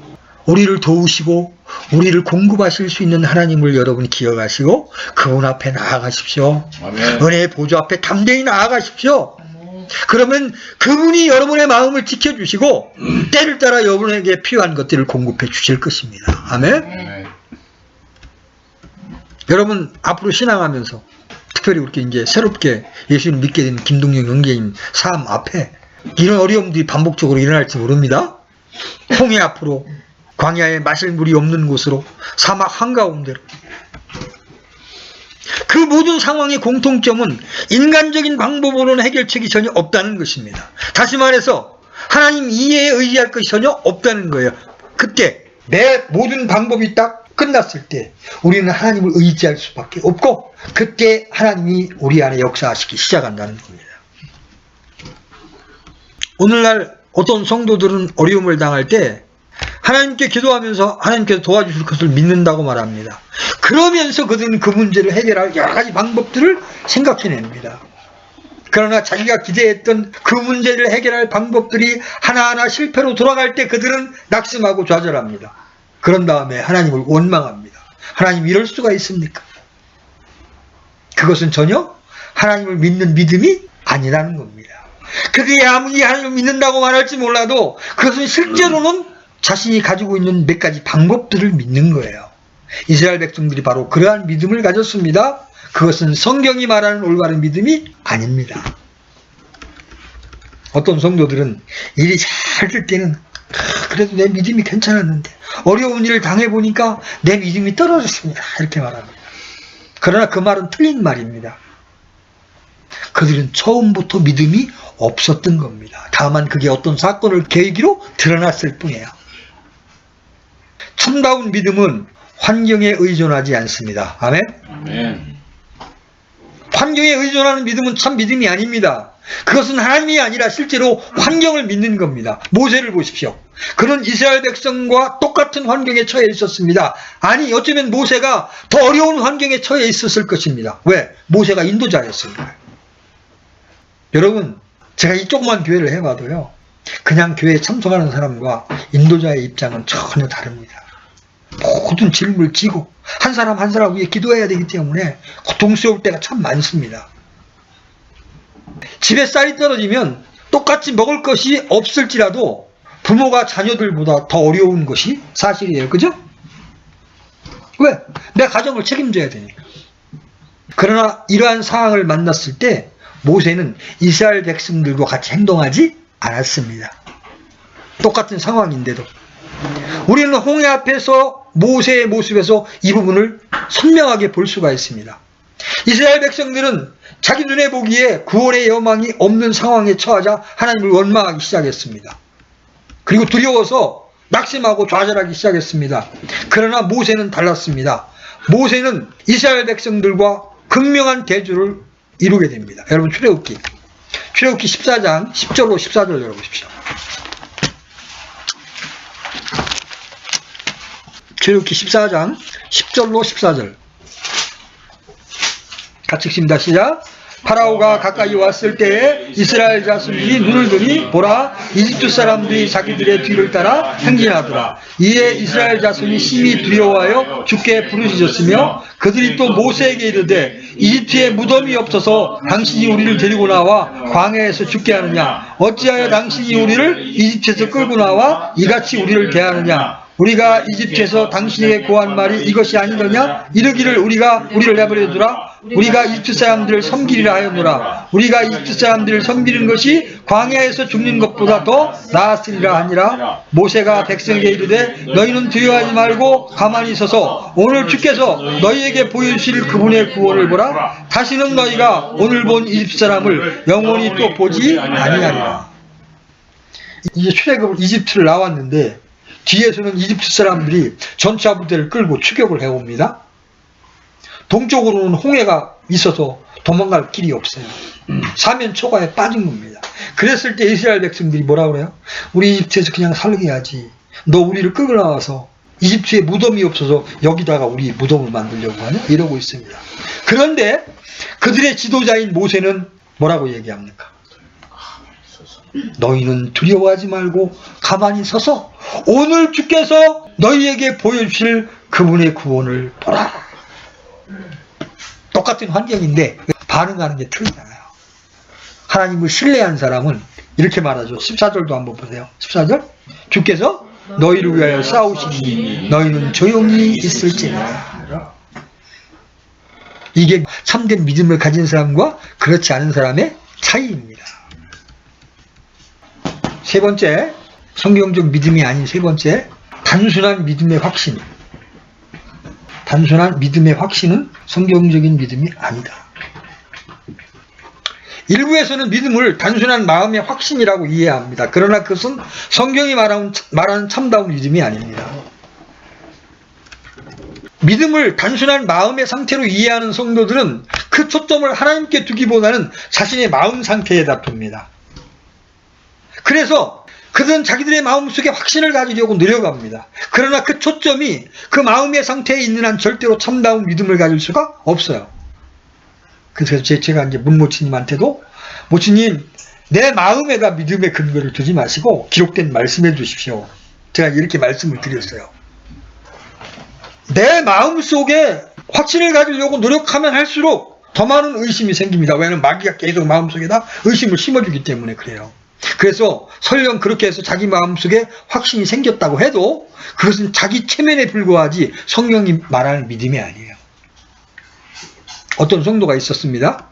우리를 도우시고 우리를 공급하실 수 있는 하나님을 여러분이 기억하시고 그분 앞에 나아가십시오. 아멘. 은혜의 보좌 앞에 담대히 나아가십시오. 그러면 그분이 여러분의 마음을 지켜주시고 때를 따라 여러분에게 필요한 것들을 공급해 주실 것입니다. 아멘. 아멘. 여러분 앞으로 신앙하면서 특별히 그렇게 이제 새롭게 예수를 믿게 된 김동영 형제님 삶 앞에 이런 어려움들이 반복적으로 일어날지 모릅니다. 홍해 앞으로, 광야에 마실 물이 없는 곳으로, 사막 한가운데로. 그 모든 상황의 공통점은 인간적인 방법으로는 해결책이 전혀 없다는 것입니다. 다시 말해서 하나님 이해에 의지할 것이 전혀 없다는 거예요. 그때 내 모든 방법이 딱 끝났을 때 우리는 하나님을 의지할 수밖에 없고 그때 하나님이 우리 안에 역사하시기 시작한다는 겁니다. 오늘날 어떤 성도들은 어려움을 당할 때 하나님께 기도하면서 하나님께서 도와주실 것을 믿는다고 말합니다. 그러면서 그들은 그 문제를 해결할 여러 가지 방법들을 생각해냅니다. 그러나 자기가 기대했던 그 문제를 해결할 방법들이 하나하나 실패로 돌아갈 때 그들은 낙심하고 좌절합니다. 그런 다음에 하나님을 원망합니다. 하나님 이럴 수가 있습니까? 그것은 전혀 하나님을 믿는 믿음이 아니라는 겁니다. 그들이 아무리 하나님을 믿는다고 말할지 몰라도 그것은 실제로는 자신이 가지고 있는 몇 가지 방법들을 믿는 거예요. 이스라엘 백성들이 바로 그러한 믿음을 가졌습니다. 그것은 성경이 말하는 올바른 믿음이 아닙니다. 어떤 성도들은 일이 잘 될 때는 그래도 내 믿음이 괜찮았는데 어려운 일을 당해보니까 내 믿음이 떨어졌습니다. 이렇게 말합니다. 그러나 그 말은 틀린 말입니다. 그들은 처음부터 믿음이 없었던 겁니다. 다만 그게 어떤 사건을 계기로 드러났을 뿐이에요. 참다운 믿음은 환경에 의존하지 않습니다. 아멘? 아멘. 환경에 의존하는 믿음은 참 믿음이 아닙니다. 그것은 하나님이 아니라 실제로 환경을 믿는 겁니다. 모세를 보십시오. 그는 이스라엘 백성과 똑같은 환경에 처해 있었습니다. 아니 어쩌면 모세가 더 어려운 환경에 처해 있었을 것입니다. 왜? 모세가 인도자였으니까요. 여러분, 제가 이 조그만 교회를 해봐도요, 그냥 교회에 참석하는 사람과 인도자의 입장은 전혀 다릅니다. 모든 짐을 지고 한 사람 한 사람 위해 기도해야 되기 때문에 고통스러울 때가 참 많습니다. 집에 쌀이 떨어지면 똑같이 먹을 것이 없을지라도 부모가 자녀들보다 더 어려운 것이 사실이에요. 그죠? 왜? 내 가정을 책임져야 되니까. 그러나 이러한 상황을 만났을 때 모세는 이스라엘 백성들과 같이 행동하지 않았습니다. 똑같은 상황인데도. 우리는 홍해 앞에서 모세의 모습에서 이 부분을 선명하게 볼 수가 있습니다. 이스라엘 백성들은 자기 눈에 보기에 구원의 여망이 없는 상황에 처하자 하나님을 원망하기 시작했습니다. 그리고 두려워서 낙심하고 좌절하기 시작했습니다. 그러나 모세는 달랐습니다. 모세는 이스라엘 백성들과 극명한 대조를 이루게 됩니다. 여러분 출애굽기 14장 10절로 14절 열어보십시오. 출애굽기 14장 10절로 14절 같이 읽습니다. 시작. 파라오가 가까이 왔을 때에 이스라엘 자손들이 눈을 드니 보라 이집트 사람들이 자기들의 뒤를 따라 행진하더라. 이에 이스라엘 자손이 심히 두려워하여 주께 부르짖었으며 그들이 또 모세에게 이르되 이집트에 무덤이 없어서 당신이 우리를 데리고 나와 광야에서 죽게 하느냐? 어찌하여 당신이 우리를 이집트에서 끌고 나와 이같이 우리를 대하느냐? 우리가 이집트에서 당신에게 고한 말이 이것이 아니더냐? 이르기를 우리를 내버려 두라. 우리가 이집트 사람들을 섬기리라 하였노라. 우리가 이집트 사람들을 섬기는 것이 광야에서 죽는 것보다 더 나았으리라 하니라. 모세가 백성에게 이르되 너희는 두려워하지 말고 가만히 서서 오늘 주께서 너희에게 보여주실 그분의 구원을 보라. 다시는 너희가 오늘 본 이집트 사람을 영원히 또 보지 아니하리라. 이제 출애굽을 이집트를 나왔는데 뒤에서는 이집트 사람들이 전차 부대를 끌고 추격을 해옵니다. 동쪽으로는 홍해가 있어서 도망갈 길이 없어요. 사면 초가에 빠진 겁니다. 그랬을 때 이스라엘 백성들이 뭐라 그래요? 우리 이집트에서 그냥 살게 하지. 너 우리를 끌고 나와서 이집트에 무덤이 없어서 여기다가 우리 무덤을 만들려고 하냐? 이러고 있습니다. 그런데 그들의 지도자인 모세는 뭐라고 얘기합니까? 너희는 두려워하지 말고 가만히 서서 오늘 주께서 너희에게 보여주실 그분의 구원을 보라. 똑같은 환경인데 반응하는 게 틀리잖아요. 하나님을 신뢰한 사람은 이렇게 말하죠. 14절도 한번 보세요. 14절 주께서 너희를 위하여 싸우시니 너희는 조용히 있을지니라. 이게 참된 믿음을 가진 사람과 그렇지 않은 사람의 차이입니다. 세 번째, 성경적 믿음이 아닌 세 번째, 단순한 믿음의 확신. 단순한 믿음의 확신은 성경적인 믿음이 아니다. 일부에서는 믿음을 단순한 마음의 확신이라고 이해합니다. 그러나 그것은 성경이 말하는 참다운 믿음이 아닙니다. 믿음을 단순한 마음의 상태로 이해하는 성도들은 그 초점을 하나님께 두기보다는 자신의 마음 상태에다 둡니다. 그래서 그들은 자기들의 마음속에 확신을 가지려고 노력합니다. 그러나 그 초점이 그 마음의 상태에 있는 한 절대로 참다운 믿음을 가질 수가 없어요. 그래서 제가 이제 문모치님한테도, 모치님, 내 마음에다 믿음의 근거를 두지 마시고 기록된 말씀해 주십시오. 제가 이렇게 말씀을 드렸어요. 내 마음속에 확신을 가지려고 노력하면 할수록 더 많은 의심이 생깁니다. 왜냐하면 마귀가 계속 마음속에다 의심을 심어주기 때문에 그래요. 그래서 설령 그렇게 해서 자기 마음속에 확신이 생겼다고 해도 그것은 자기 체면에 불과하지 성령이 말하는 믿음이 아니에요. 어떤 성도가 있었습니다.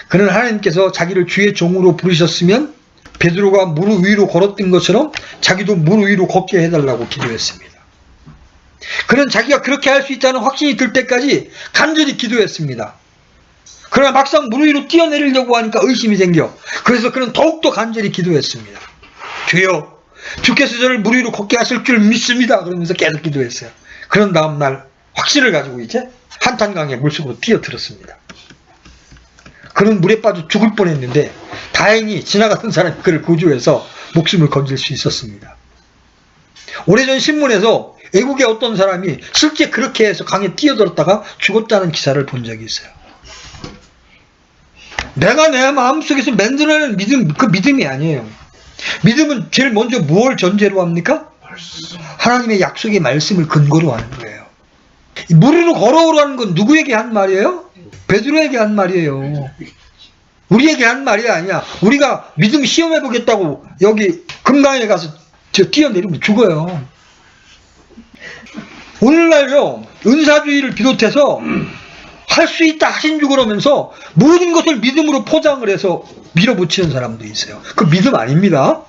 그는 하나님께서 자기를 주의 종으로 부르셨으면 베드로가 무릎 위로 걸었던 것처럼 자기도 무릎 위로 걷게 해달라고 기도했습니다. 그는 자기가 그렇게 할 수 있다는 확신이 들 때까지 간절히 기도했습니다. 그러나 막상 무릎 위로 뛰어내리려고 하니까 의심이 생겨. 그래서 그는 더욱더 간절히 기도했습니다. 주여, 주께서 저를 무릎 위로 걷게 하실 줄 믿습니다. 그러면서 계속 기도했어요. 그런 다음날 확신을 가지고 이제 한탄강에 물속으로 뛰어들었습니다. 그는 물에 빠져 죽을 뻔했는데 다행히 지나가던 사람이 그를 구조해서 목숨을 건질 수 있었습니다. 오래전 신문에서 외국의 어떤 사람이 실제 그렇게 해서 강에 뛰어들었다가 죽었다는 기사를 본 적이 있어요. 내가 내 마음속에서 만들어내는 믿음, 그 믿음이 아니에요. 믿음은 제일 먼저 무엇을 전제로 합니까? 하나님의 약속의 말씀을 근거로 하는 거예요. 무리로 걸어오라는 건 누구에게 한 말이에요? 베드로에게 한 말이에요. 우리에게 한 말이 아니야. 우리가 믿음 시험해 보겠다고 여기 금강에 가서 뛰어내리면 죽어요. 오늘날요, 은사주의를 비롯해서 할 수 있다 하신 줄 그러면서 모든 것을 믿음으로 포장을 해서 밀어붙이는 사람도 있어요. 그 믿음 아닙니다.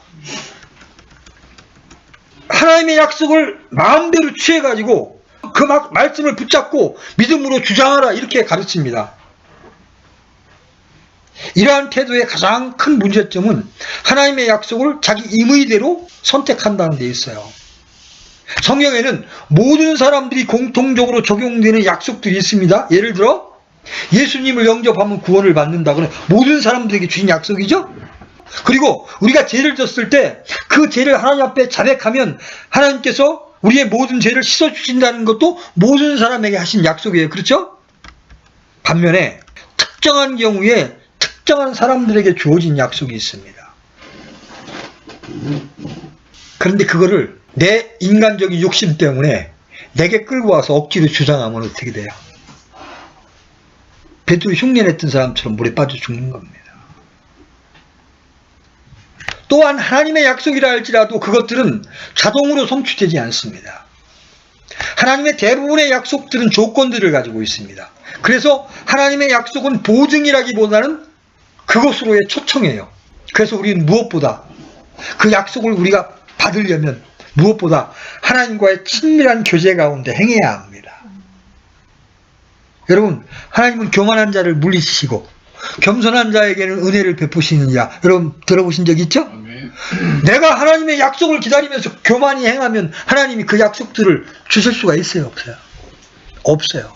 하나님의 약속을 마음대로 취해가지고 그 말씀을 붙잡고 믿음으로 주장하라 이렇게 가르칩니다. 이러한 태도의 가장 큰 문제점은 하나님의 약속을 자기 임의대로 선택한다는 데 있어요. 성경에는 모든 사람들이 공통적으로 적용되는 약속들이 있습니다. 예를 들어 예수님을 영접하면 구원을 받는다. 그러면 모든 사람들에게 주신 약속이죠. 그리고 우리가 죄를 졌을 때 그 죄를 하나님 앞에 자백하면 하나님께서 우리의 모든 죄를 씻어주신다는 것도 모든 사람에게 하신 약속이에요. 그렇죠? 반면에 특정한 경우에 특정한 사람들에게 주어진 약속이 있습니다. 그런데 그거를 내 인간적인 욕심 때문에 내게 끌고 와서 억지로 주장하면 어떻게 돼요? 베드로 흉내냈던 사람처럼 물에 빠져 죽는 겁니다. 또한 하나님의 약속이라 할지라도 그것들은 자동으로 성취되지 않습니다. 하나님의 대부분의 약속들은 조건들을 가지고 있습니다. 그래서 하나님의 약속은 보증이라기보다는 그것으로의 초청이에요. 그래서 우리는 무엇보다 그 약속을 우리가 받으려면 무엇보다 하나님과의 친밀한 교제 가운데 행해야 합니다. 여러분, 하나님은 교만한 자를 물리치시고 겸손한 자에게는 은혜를 베푸시는 자, 여러분 들어보신 적 있죠? 내가 하나님의 약속을 기다리면서 교만히 행하면 하나님이 그 약속들을 주실 수가 있어요? 없어요? 없어요.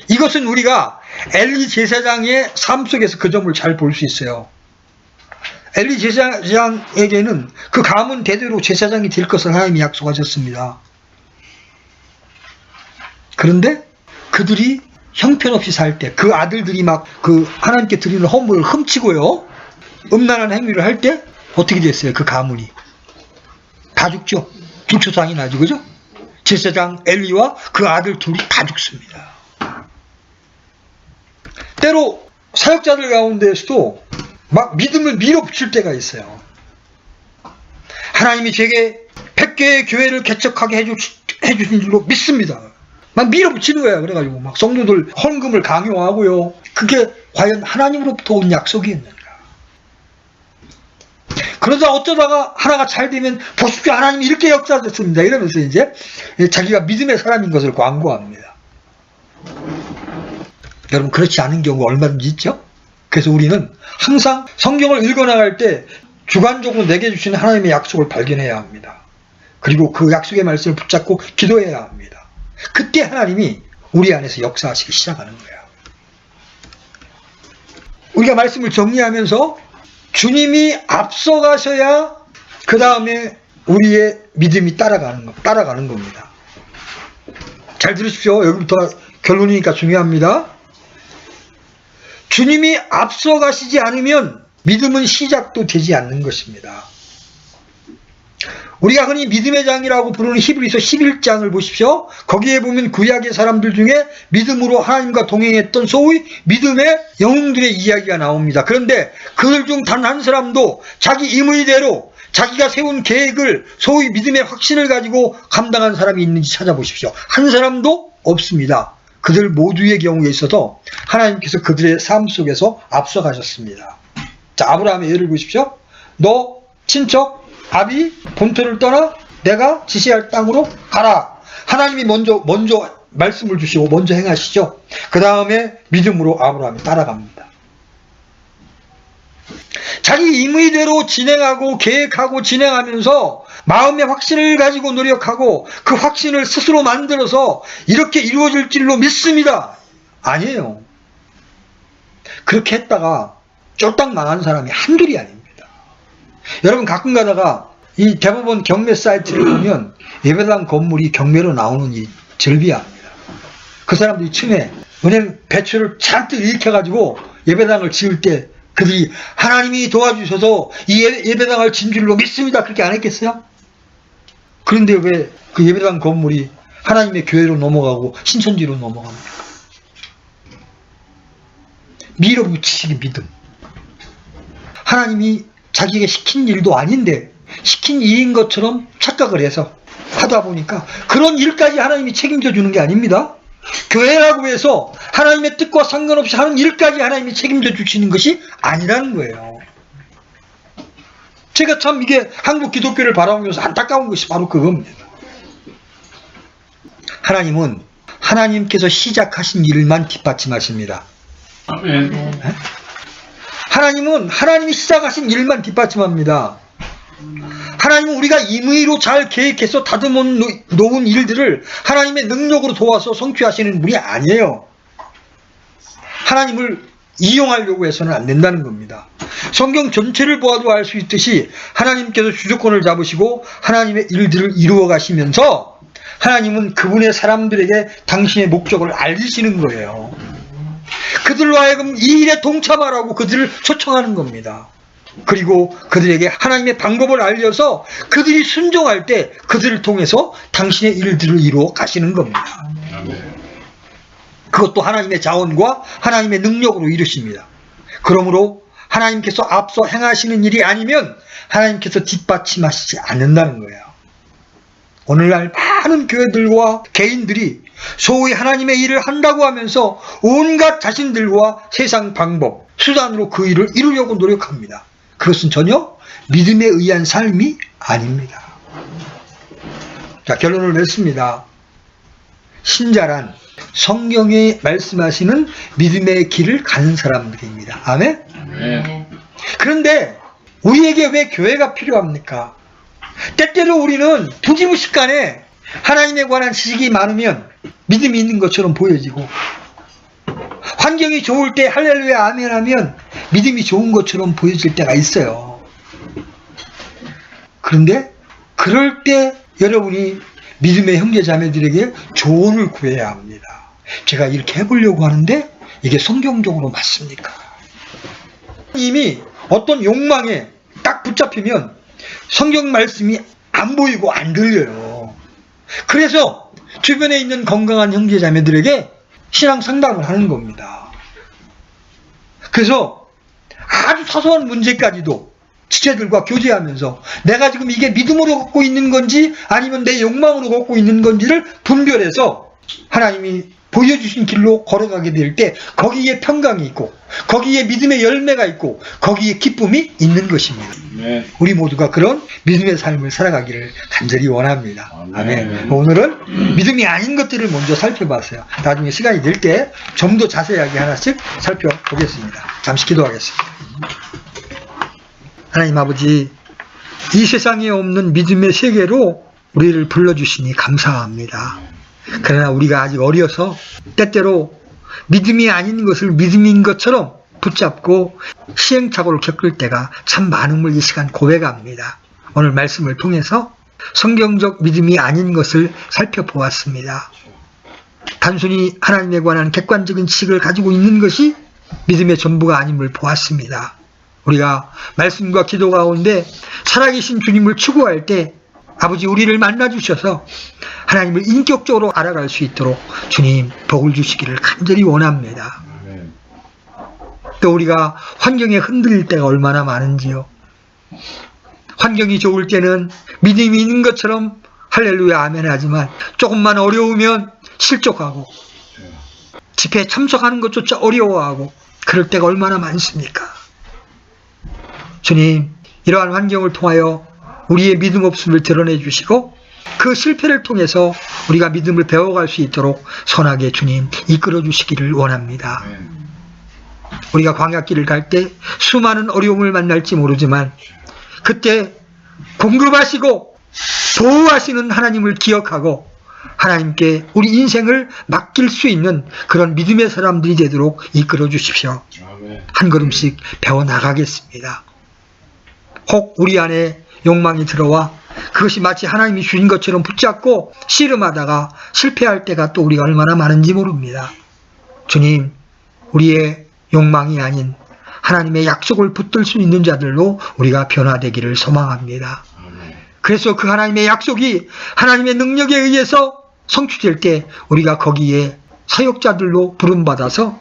이것은 우리가 엘리 제사장의 삶 속에서 그 점을 잘 볼 수 있어요. 엘리 제사장에게는 그 가문 대대로 제사장이 될 것을 하나님이 약속하셨습니다. 그런데 그들이 형편없이 살 때 그 아들들이 막 그 하나님께 드리는 헌물을 훔치고요, 음란한 행위를 할 때 어떻게 됐어요? 그 가문이 다 죽죠. 중초상이 나죠. 그죠? 제사장 엘리와 그 아들 둘이 다 죽습니다. 때로 사역자들 가운데서도 막 믿음을 밀어붙일 때가 있어요. 하나님이 제게 100개의 교회를 개척하게 해주신 줄로 믿습니다. 막 밀어붙이는 거예요. 그래가지고 막 성도들 헌금을 강요하고요. 그게 과연 하나님으로부터 온 약속이었는가? 그러다 어쩌다가 하나가 잘 되면 보십시오, 하나님이 이렇게 역사하셨습니다. 이러면서 이제 자기가 믿음의 사람인 것을 광고합니다. 여러분, 그렇지 않은 경우가 얼마든지 있죠? 그래서 우리는 항상 성경을 읽어나갈 때 주관적으로 내게 주신 하나님의 약속을 발견해야 합니다. 그리고 그 약속의 말씀을 붙잡고 기도해야 합니다. 그때 하나님이 우리 안에서 역사하시기 시작하는 거예요. 우리가 말씀을 정리하면서 주님이 앞서가셔야 그 다음에 우리의 믿음이 따라가는 겁니다. 잘 들으십시오. 여기부터 결론이니까 중요합니다. 주님이 앞서가시지 않으면 믿음은 시작도 되지 않는 것입니다. 우리가 흔히 믿음의 장이라고 부르는 히브리서 11장을 보십시오. 거기에 보면 구약의 사람들 중에 믿음으로 하나님과 동행했던 소위 믿음의 영웅들의 이야기가 나옵니다. 그런데 그들 중 단 한 사람도 자기 임의대로 자기가 세운 계획을 소위 믿음의 확신을 가지고 감당한 사람이 있는지 찾아보십시오. 한 사람도 없습니다. 그들 모두의 경우에 있어서 하나님께서 그들의 삶 속에서 앞서가셨습니다. 자, 아브라함의 예를 보십시오. 너 친척 아비 본토를 떠나 내가 지시할 땅으로 가라. 하나님이 먼저 말씀을 주시고 먼저 행하시죠. 그 다음에 믿음으로 아브라함이 따라갑니다. 자기 임의대로 진행하고 계획하고 진행하면서 마음의 확신을 가지고 노력하고 그 확신을 스스로 만들어서 이렇게 이루어질 줄로 믿습니다. 아니에요. 그렇게 했다가 쫄딱 망한 사람이 한둘이 아닙니다. 여러분 가끔 가다가 이 대법원 경매 사이트를 보면 예배당 건물이 경매로 나오는 이 절비합니다. 그 사람들이 처음에 은행 배추를 잔뜩 일으켜가지고 예배당을 지을 때 그들이 하나님이 도와주셔서 이 예배당을 진 줄로 믿습니다. 그렇게 안 했겠어요? 그런데 왜 그 예배당 건물이 하나님의 교회로 넘어가고 신천지로 넘어갑니까? 밀어붙이기 믿음. 하나님이 자기에게 시킨 일도 아닌데 시킨 일인 것처럼 착각을 해서 하다 보니까 그런 일까지 하나님이 책임져 주는 게 아닙니다. 교회라고 해서 하나님의 뜻과 상관없이 하는 일까지 하나님이 책임져 주시는 것이 아니라는 거예요. 제가 참 이게 한국 기독교를 바라보면서 안타까운 것이 바로 그겁니다. 하나님은 하나님께서 시작하신 일만 뒷받침하십니다. 아멘. 하나님은 하나님이 시작하신 일만 뒷받침합니다. 하나님은 우리가 임의로 잘 계획해서 다듬어 놓은 일들을 하나님의 능력으로 도와서 성취하시는 분이 아니에요. 하나님을 이용하려고 해서는 안 된다는 겁니다. 성경 전체를 보아도 알 수 있듯이 하나님께서 주도권을 잡으시고 하나님의 일들을 이루어 가시면서 하나님은 그분의 사람들에게 당신의 목적을 알리시는 거예요. 그들로 하여금 이 일에 동참하라고 그들을 초청하는 겁니다. 그리고 그들에게 하나님의 방법을 알려서 그들이 순종할 때 그들을 통해서 당신의 일들을 이루어 가시는 겁니다. 그것도 하나님의 자원과 하나님의 능력으로 이루십니다. 그러므로 하나님께서 앞서 행하시는 일이 아니면 하나님께서 뒷받침하시지 않는다는 거예요. 오늘날 많은 교회들과 개인들이 소위 하나님의 일을 한다고 하면서 온갖 자신들과 세상 방법, 수단으로 그 일을 이루려고 노력합니다. 그것은 전혀 믿음에 의한 삶이 아닙니다. 자, 결론을 맺습니다. 신자란 성경에 말씀하시는 믿음의 길을 가는 사람들입니다. 아멘? 그런데 우리에게 왜 교회가 필요합니까? 때때로 우리는 부지무식간에 하나님에 관한 지식이 많으면 믿음이 있는 것처럼 보여지고 환경이 좋을 때 할렐루야 아멘 하면 믿음이 좋은 것처럼 보여질 때가 있어요. 그런데 그럴 때 여러분이 믿음의 형제 자매들에게 조언을 구해야 합니다. 제가 이렇게 해보려고 하는데 이게 성경적으로 맞습니까? 이미 어떤 욕망에 딱 붙잡히면 성경 말씀이 안 보이고 안 들려요. 그래서 주변에 있는 건강한 형제 자매들에게 신앙 상담을 하는 겁니다. 그래서 아주 사소한 문제까지도 지체들과 교제하면서 내가 지금 이게 믿음으로 걷고 있는 건지 아니면 내 욕망으로 걷고 있는 건지를 분별해서 하나님이 보여주신 길로 걸어가게 될 때 거기에 평강이 있고 거기에 믿음의 열매가 있고 거기에 기쁨이 있는 것입니다. 네. 우리 모두가 그런 믿음의 삶을 살아가기를 간절히 원합니다. 아멘. 오늘은 믿음이 아닌 것들을 먼저 살펴봤어요. 나중에 시간이 될 때 좀 더 자세하게 하나씩 살펴보겠습니다. 잠시 기도하겠습니다. 하나님 아버지, 이 세상에 없는 믿음의 세계로 우리를 불러주시니 감사합니다. 그러나 우리가 아직 어려서 때때로 믿음이 아닌 것을 믿음인 것처럼 붙잡고 시행착오를 겪을 때가 참 많음을 이 시간 고백합니다. 오늘 말씀을 통해서 성경적 믿음이 아닌 것을 살펴보았습니다. 단순히 하나님에 관한 객관적인 지식을 가지고 있는 것이 믿음의 전부가 아님을 보았습니다. 우리가 말씀과 기도 가운데 살아계신 주님을 추구할 때 아버지 우리를 만나주셔서 하나님을 인격적으로 알아갈 수 있도록 주님 복을 주시기를 간절히 원합니다. 또 우리가 환경에 흔들릴 때가 얼마나 많은지요. 환경이 좋을 때는 믿음이 있는 것처럼 할렐루야 아멘 하지만 조금만 어려우면 실족하고 집회에 참석하는 것조차 어려워하고 그럴 때가 얼마나 많습니까? 주님, 이러한 환경을 통하여 우리의 믿음 없음을 드러내 주시고 그 실패를 통해서 우리가 믿음을 배워갈 수 있도록 선하게 주님 이끌어 주시기를 원합니다. 우리가 광야길을 갈 때 수많은 어려움을 만날지 모르지만 그때 공급하시고 보호하시는 하나님을 기억하고 하나님께 우리 인생을 맡길 수 있는 그런 믿음의 사람들이 되도록 이끌어 주십시오. 한 걸음씩 배워나가겠습니다. 혹 우리 안에 욕망이 들어와 그것이 마치 하나님이 주신 것처럼 붙잡고 씨름하다가 실패할 때가 또 우리가 얼마나 많은지 모릅니다. 주님, 우리의 욕망이 아닌 하나님의 약속을 붙들 수 있는 자들로 우리가 변화되기를 소망합니다. 그래서 그 하나님의 약속이 하나님의 능력에 의해서 성취될 때 우리가 거기에 사역자들로 부름받아서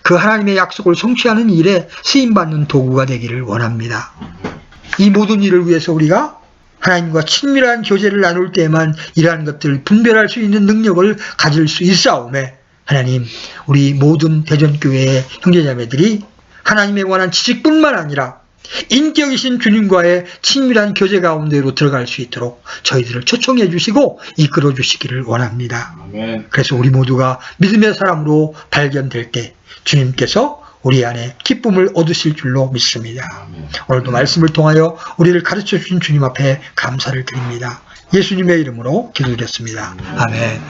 그 하나님의 약속을 성취하는 일에 쓰임받는 도구가 되기를 원합니다. 이 모든 일을 위해서 우리가 하나님과 친밀한 교제를 나눌 때에만 이러한 것들을 분별할 수 있는 능력을 가질 수 있사오매 하나님, 우리 모든 대전교회의 형제자매들이 하나님에 관한 지식뿐만 아니라 인격이신 주님과의 친밀한 교제 가운데로 들어갈 수 있도록 저희들을 초청해 주시고 이끌어 주시기를 원합니다. 아멘. 그래서 우리 모두가 믿음의 사람으로 발견될 때 주님께서 우리 안에 기쁨을 얻으실 줄로 믿습니다. 아멘. 오늘도 말씀을 통하여 우리를 가르쳐 주신 주님 앞에 감사를 드립니다. 예수님의 이름으로 기도드렸습니다. 아멘. 아멘.